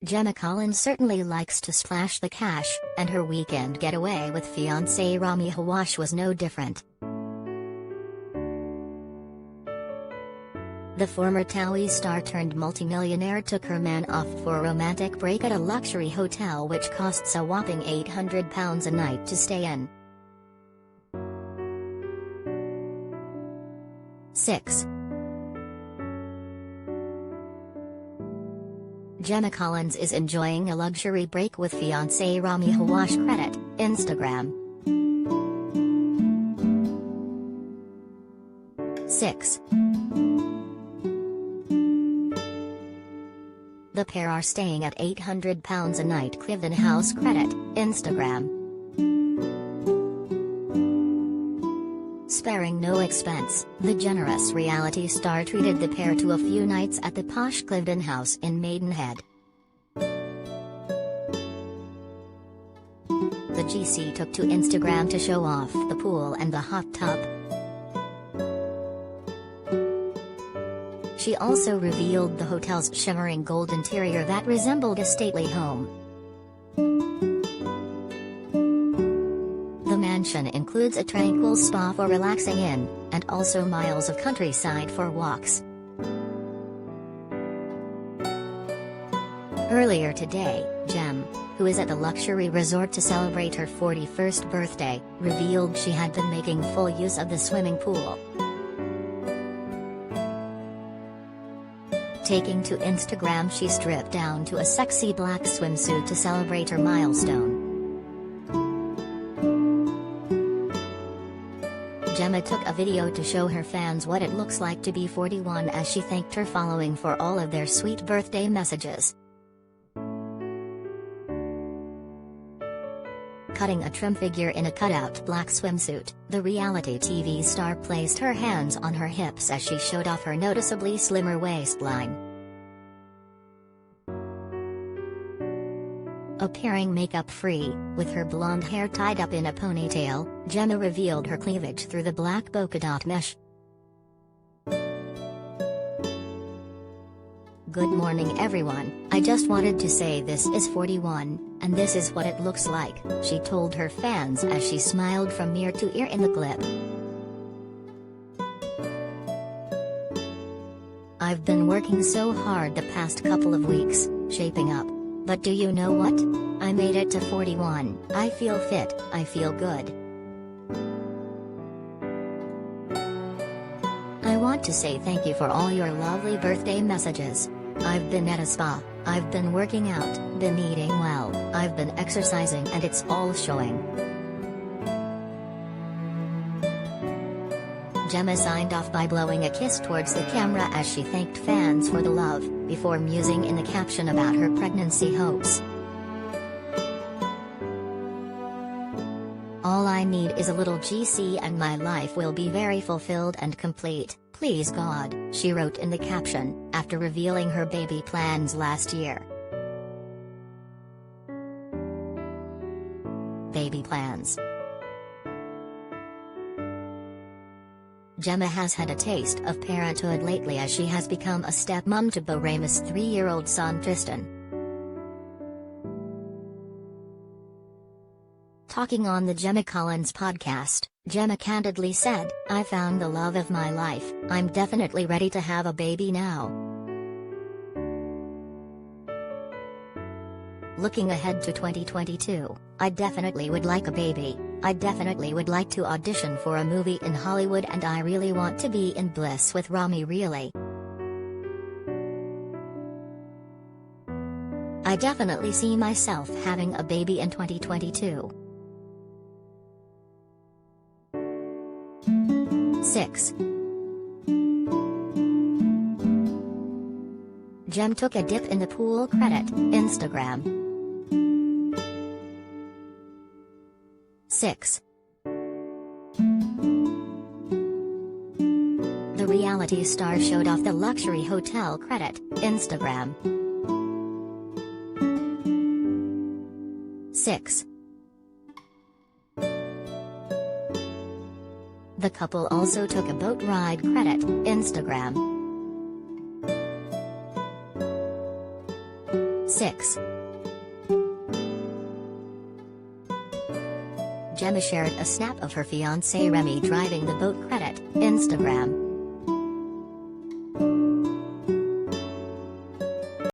GEMMA Collins certainly likes to splash the cash, and her weekend getaway with fiance Rami Hawash was no different. The former Towie star turned multi-millionaire took her man off for a romantic break at a luxury hotel which costs a whopping £800 a night to stay in. 6. GEMMA Collins is enjoying a luxury break with fiancé Rami Hawash. Credit, Instagram. 6. The pair are staying at £800 a night Clifton House. Credit, Instagram. Sparing no expense, the generous reality star treated the pair to a few nights at the posh Clifton House in Maidenhead. The GC took to Instagram to show off the pool and the hot tub. She also revealed the hotel's shimmering gold interior that resembled a stately home. The mansion includes a tranquil spa for relaxing in, and also miles of countryside for walks. Earlier today, Gem, who is at the luxury resort to celebrate her 41st birthday, revealed she had been making full use of the swimming pool. Taking to Instagram, she stripped down to a sexy black swimsuit to celebrate her milestone. Gemma took a video to show her fans what it looks like to be 41 as she thanked her following for all of their sweet birthday messages. Cutting a trim figure in a cutout black swimsuit, the reality TV star placed her hands on her hips as she showed off her noticeably slimmer waistline. Appearing makeup-free, with her blonde hair tied up in a ponytail, Gemma revealed her cleavage through the black polka dot mesh. Good morning everyone, I just wanted to say this is 41, and this is what it looks like, she told her fans as she smiled from ear to ear in the clip. I've been working so hard the past couple of weeks, shaping up. But do you know what? I made it to 41, I feel fit, I feel good. I want to say thank you for all your lovely birthday messages. I've been at a spa, I've been working out, been eating well, I've been exercising and it's all showing. Gemma signed off by blowing a kiss towards the camera as she thanked fans for the love, before musing in the caption about her pregnancy hopes. All I need is a little GC and my life will be very fulfilled and complete, please God, she wrote in the caption, after revealing her baby plans last year. Baby plans. Gemma has had a taste of parenthood lately as she has become a stepmom to Rami's 3-year-old son Tristan. Talking on the GEMMA Collins podcast, Gemma candidly said, I found the love of my life, I'm definitely ready to have a baby now. Looking ahead to 2022, I definitely would like a baby. I definitely would like to audition for a movie in Hollywood and I really want to be in bliss with Rami really. I definitely see myself having a baby in 2022. 6. Gem took a dip in the pool. Credit, Instagram. 6. The reality star showed off the luxury hotel. Credit, Instagram. 6. The couple also took a boat ride. Credit, Instagram. 6. Gemma shared a snap of her fiancé Remy driving the boat. Credit, Instagram.